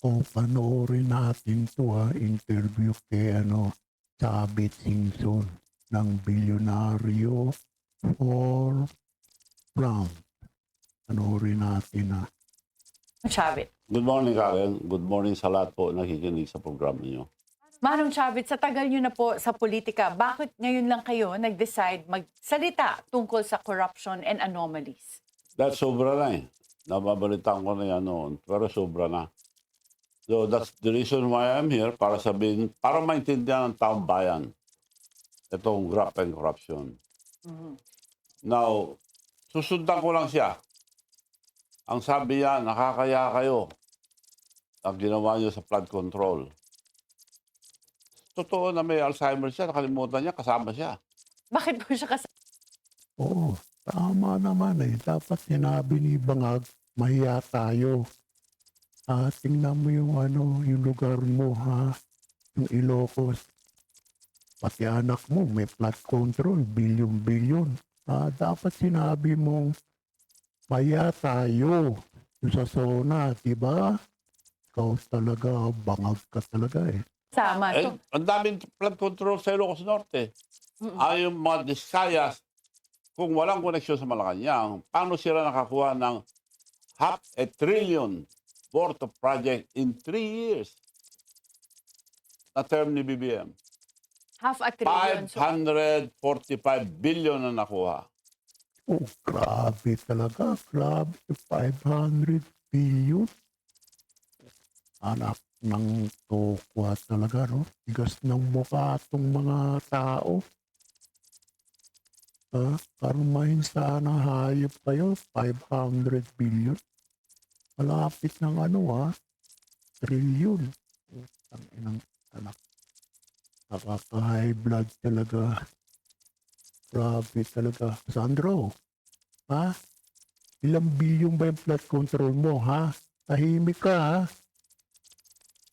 O panoorin natin 'to, interview kay Chavit Singson ng bilyonaryo for Trump. Panoorin natin, Chavit. Good morning, Karen. Good morning sa lahat po nakikinig sa programa niyo. Manong Chavit, sa tagal nyo na po sa politika, bakit ngayon lang kayo nag-decide magsalita tungkol sa corruption and anomalies? Dahil sobra na eh. Nababalitaan ko na yan noon, pero sobra na. So that's the reason why I'm here, para sabihin, para maintindihan ng taong bayan itong graft and corruption. Now, susundan ko lang siya. Ang sabi niya, nakakaya kayo ang ginawa niyo sa flood control. Totoo na may Alzheimer siya, nakalimutan niya, kasama siya. Bakit po siya Oo, tama naman, dapat sinabi ni Bangag, mahiya tayo. Tingnan mo yung yung lugar mo, yung Ilocos. Pati anak mo may flood control, bilyon-bilyon. Dapat sinabi mong mahiya tayo yung sa zona, di ba? Ikaw talaga, bangag ka talaga kasama? Eh, ang daming flood control sa Ilocos Norte. Ay yung mga Discayas, kung walang koneksyon sa Malacanang, paano sila nakakuha ng $500 billion worth of project in 3 years? Na term ni BBM. Half a trillion. So, 545 billion na nakuha. Oh, grabe talaga. Grabe. 500 billion. Anak ng tokwa talaga, no? Tigas ng mukha itong mga tao. Karumahin sana hayop kayo. 500 billion. Malapit ng trillion. Ang inang anak. Nakaka-high blood talaga. Grabe talaga. Sandro, ilang bilyon ba yung flood control mo, Tahimik ka,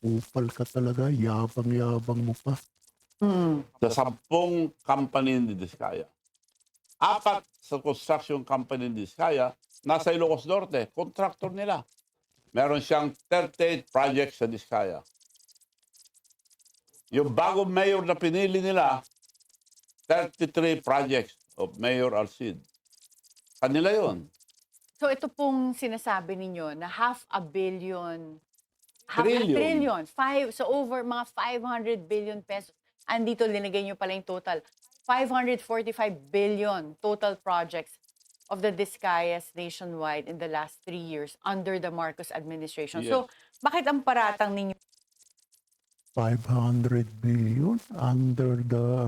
Upal ka talaga. Yabang-yabang mo pa. Sa 10 company ni Discaya, 4 sa construction company ni Discaya, nasa Ilocos Norte, contractor nila. Meron siyang 38 projects sa Discaya. Yung bagong mayor na pinili nila, 33 projects of Mayor Alcid. Kanila yon. so ito pong sinasabi ninyo na half a billion, Trillion. so over mga 500 billion pesos. Andito linagay nyo pala yung total. 545 billion total projects of the Discayas nationwide in the last 3 years under the Marcos administration. Yes. So, bakit ang paratang ninyo 500 billion under the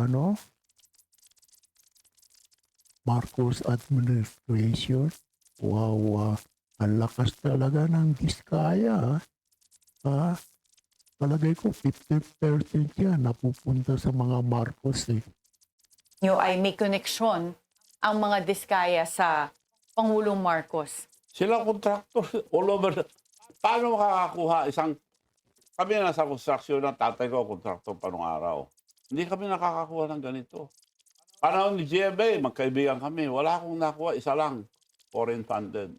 Marcos administration. Wow, ang lakas talaga ng Diskaya. Palagay ko 50% yan napupunta sa mga Marcos ay may koneksyon ang mga Diskaya sa Pangulong Marcos? Sila contractor all over. Paano makakakuha isang... Kami nasa construction ng tatay ko, contractor pa nung araw. Hindi kami nakakakuha ng ganito. Panahon ni GMA, magkaibigan kami. Wala akong nakuha, isa lang. Foreign funded.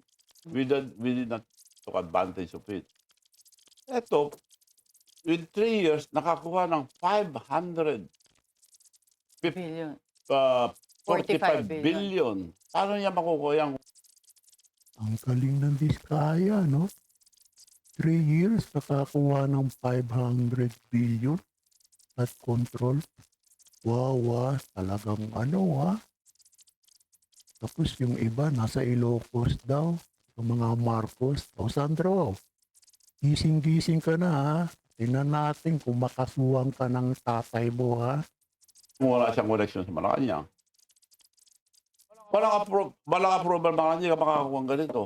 We did not took advantage of it. Ito, in 3 years, nakakuha ng 500 Billion. 45 billion. Paano niya makukuha yung... Ang galing ng Diskaya, no? 3 years, nakakuha ng 500 billion at control. Wow, talagang Tapos yung iba, nasa Ilocos daw, yung mga Marcos. O Sandro, gising-gising ka na, Tingnan natin kung makasuwang ka ng tatay mo, Kung wala siyang connection sa Malacanang. Walang approval Malacanang, hindi ka makakakuha ng ganito.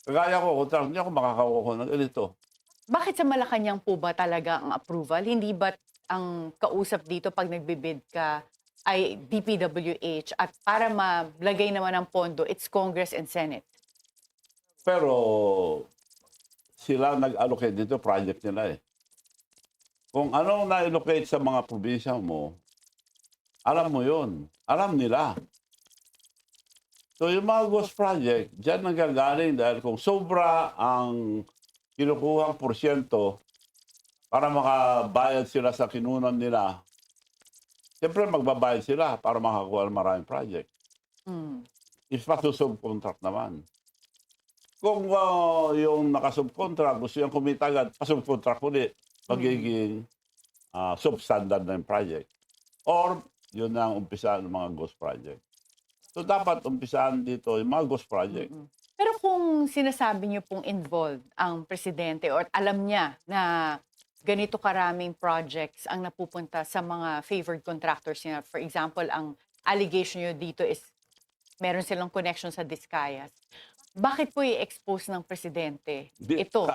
Kagaya ko, contract niya ako makakakuha ng ganito. Bakit sa Malacanang po ba talaga ang approval? Hindi ba ang kausap dito pag nagbibid ka ay DPWH at para maglagay naman ng pondo, it's Congress and Senate? Pero sila nag-allocate dito, project nila eh. Kung anong na-allocate sa mga probinsya mo, alam mo yun. Alam nila. So yung mga ghost project, dyan nanggagaling dahil kung sobra ang kinukuhang porsyento para makabayad sila sa kinunan nila. Siyempre, magbabayad sila para makakuha ng maraming project. Mm. Is pasusubcontract naman. Kung yung nakasubcontract, gusto yung kumita agad, pasubcontract ulit, magiging substandard na yung project. Or, yun na ang umpisaan ng mga ghost project. So, dapat umpisaan dito yung mga ghost project. Mm. Pero kung sinasabi niyo pong involved ang presidente or alam niya na ganito karaming projects ang napupunta sa mga favored contractors niya. For example, ang allegation niyo dito is meron silang connection sa Discayas. Bakit po i-expose ng presidente ito?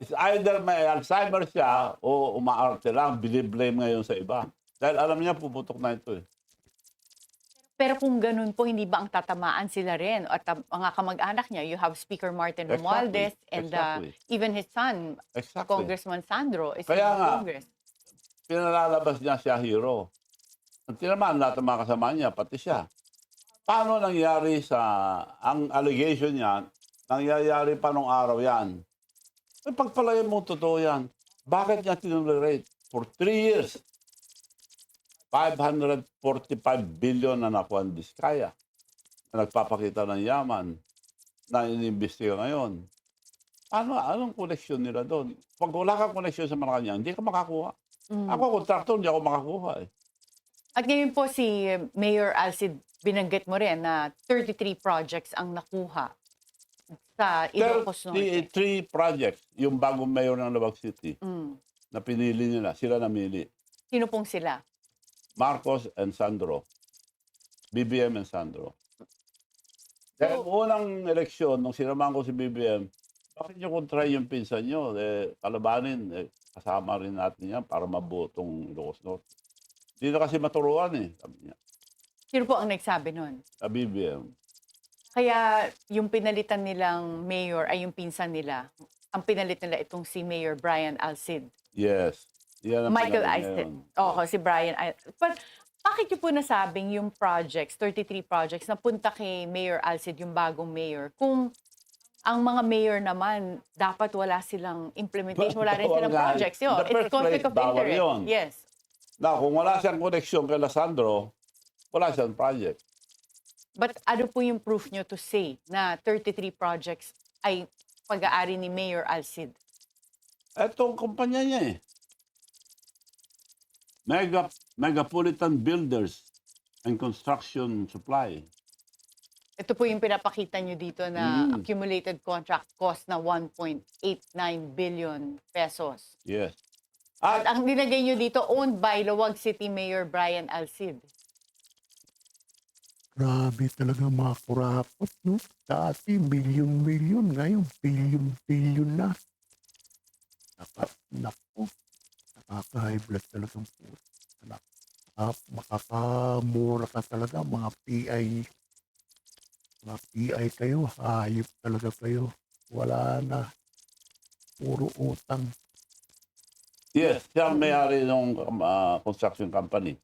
It's either may Alzheimer siya o umaarte lang, biniblame ngayon sa iba. Dahil alam niya, puputok na ito eh. Pero kung ganun po, hindi ba ang tatamaan sila rin? At mga kamag-anak niya, you have Speaker Martin Romualdez and even his son, Exactly. Congressman Sandro, is Kaya in nga, Congress. Pinalalabas niya siya hero. Ang tinamaan lahat ng mga kasama niya, pati siya. Paano nangyari ang allegation niya, nangyayari pa nung araw yan? Eh, pagpalagay mo totoo yan, bakit niya tinulerate? For 3 years, 545 billion na nakuha ng Diskaya na nagpapakita ng yaman na iniimbestiga ngayon. Anong connection nila doon? Pag wala kang connection sa Malacanang, hindi ka makakuha. Ako, kontraktor, hindi ako makakuha eh. At ngayon po si Mayor Alcid, binanggit mo rin na 33 projects ang nakuha sa Ilocos Norte. 33 projects, yung bagong mayor ng Lubag City, na pinili nila, sila namili. Sino pong sila? Marcos and Sandro. BBM and Sandro. Dahil unang eleksyon, nung sinamahan ko si BBM, bakit nyo kontra yung pinsan nyo? Kalabanin, kasama rin natin yan para mabuo itong Ilocos Norte. Hindi na kasi maturuan eh, sabi niya. Sino po ang nagsabi nun? Sa BBM. Kaya yung pinalitan nilang mayor ay yung pinsan nila. Ang pinalit nila itong si Mayor Brian Alcid. Yes. Yan ang Michael pinali Alcid. ngayon. Oo, si Brian Alcid. But bakit niyo po nasabing yung projects, 33 projects, napunta kay Mayor Alcid, yung bagong mayor, kung ang mga mayor naman, dapat wala silang implementation, wala rin Bawal silang nga. projects. In the It's first conflict place, of bawal interest. yun. Yes. Na, kung wala siyang connection kay Sandro, wala siyang project. But ano po yung proof nyo to say na 33 projects ay pag-aari ni Mayor Alcid? Etong kumpanya niya eh. Megapolitan Builders and Construction Supply. Ito po yung pinapakita nyo dito na accumulated contract cost na 1.89 billion pesos. Yes. At ang dinagay nyo dito, owned by Luwag City Mayor Brian Alcid. Grabe talaga mga kurakot, no? Dati, milyon-milyon. Ngayon, bilyon-bilyon na. Naku, nakaka-high blood talagang po. Makakamura ka talaga, mga PI. Mga PI kayo, hayop talaga kayo. Wala na. Puro utang. Yes, siya ang may-ari ng construction company.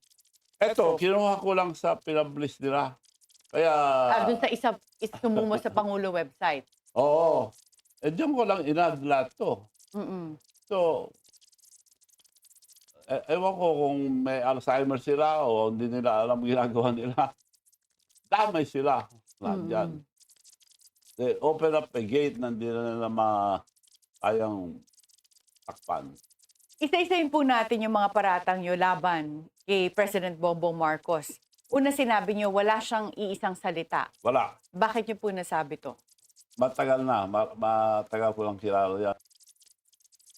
Eto, kinuha ko lang sa pinablis nila. Kaya, Doon sa isa, mo sa Pangulo website. oo. Diyan ko lang inad lahat to. So, ewan ko kung may Alzheimer sila o hindi nila alam ginagawa nila. Damay sila. Lahat dyan. They open up a gate na hindi na nila kayang takpan. Isa-isayin po natin yung mga paratang nyo laban kay President Bongbong Marcos. Una sinabi nyo, wala siyang iisang salita. Wala. Bakit nyo po nasabi to? Matagal na. Matagal ko lang kilala yan.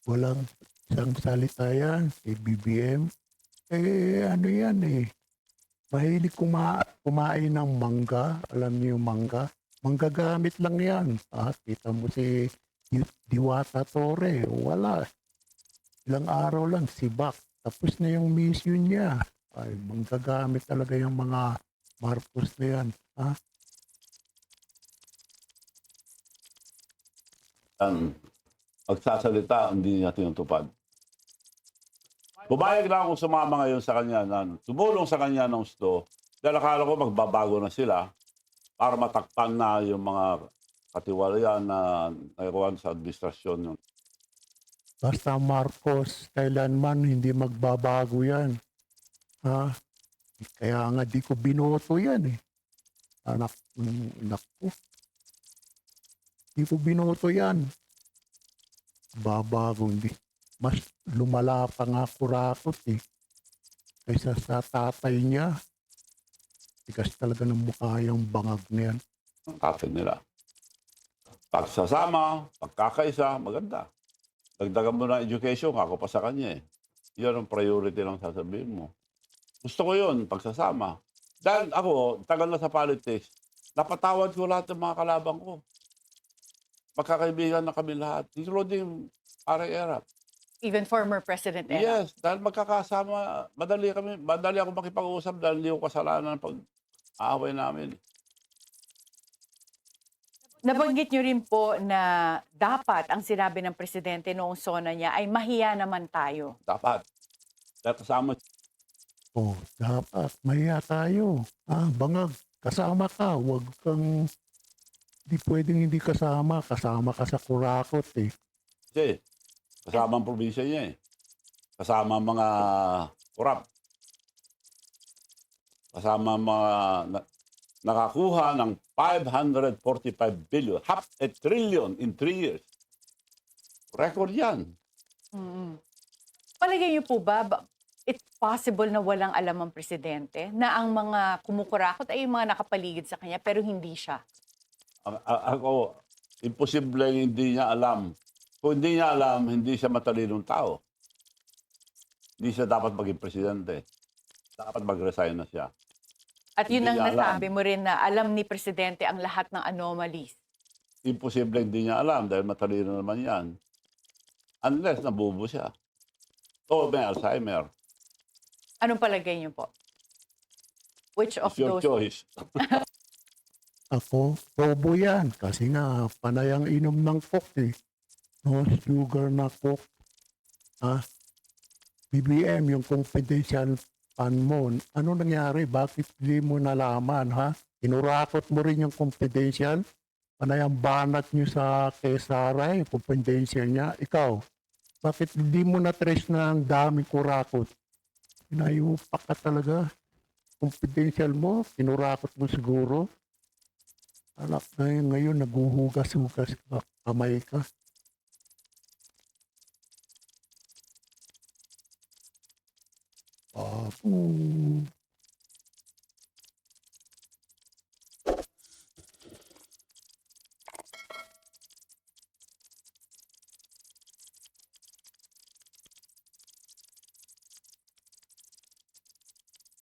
Walang isang salita yan. Si BBM. Ano yan eh. Mahilig kumain ng mangga. Alam niyo yung mangga? Manggagamit lang yan. Kita mo si Diwata Torre. Wala. Ilang araw lang, sibak. Tapos na yung mission niya. Ay, manggagamit talaga yung mga Marcos na yan. Magsasalita, hindi niya tinutupad. Bumayag lang ako sumama ngayon sa kanya na tumulong sa kanya ng gusto. Dahil akala ko magbabago na sila para matakpan na yung mga katiwalayan na nagawa sa administrasyon Basta Marcos, kailanman hindi magbabago yan. Ha? Kaya nga di ko binoto yan eh. Anak, naku, di ko binoto yan. Babago, hindi. Mas lumala pa nga kurakot eh. Kaysa sa tatay niya. Tigas talaga ng mukha yung bangag na yan. Ang kapit nila. Pagsasama, pagkakaisa, maganda. Dagdagan mo na education, ako pa sa kanya eh. Yan ang priority lang sasabihin mo. Gusto ko yun, pagsasama. Dahil ako, tagal na sa politics, napatawad ko lahat ng mga kalabang ko. Magkakaibigan na kami lahat, including Pare Erap. Even former President Era. Yes, dahil magkakasama, madali ako makipag-usap dahil hindi ko kasalanan pag aaway namin. Nabanggit niyo rin po na dapat ang sinabi ng presidente noong SONA niya ay mahiya naman tayo. Dapat. Dahil kasama, Oh, dapat mahiya tayo. Bangag, kasama ka. Huwag kang, di pwedeng hindi kasama. Kasama ka sa kurakot eh. kasi kasama ang probinsya niya eh. Kasama ang mga korap. Kasama ang mga nakakuha ng 545 billion, half a trillion in 3 years. Record yan. Mm. Palagay niyo po ba, it's possible na walang alam ang presidente na ang mga kumukurakot ay yung mga nakapaligid sa kanya pero hindi siya? Ako, imposible hindi niya alam. Kung hindi niya alam, hindi siya matalinong tao. Hindi siya dapat maging presidente. Dapat mag-resign na siya. At yun Hindi ang niya alam. nasabi mo rin na alam ni presidente ang lahat ng anomalies. Imposible hindi niya alam dahil matalino naman yan. Unless nabubo siya. O may Alzheimer. Anong palagay niyo po? Which of It's your those? choice. Ako, bobo yan. Kasi nga, panay ang inom ng coke eh. No, sugar na coke. BBM, yung confidential fund mo. Ano nangyari? Bakit hindi mo nalaman, ha? Inurakot mo rin yung confidential. Panay ang banat nyo sa Kesara, yung confidential niya. Ikaw, bakit hindi mo na-trace na ang daming kurakot? Pinayupak ka talaga. Confidential mo, kinurakot mo siguro. Anak na yun, ngayon, naguhugas-hugas ka, kamay ka.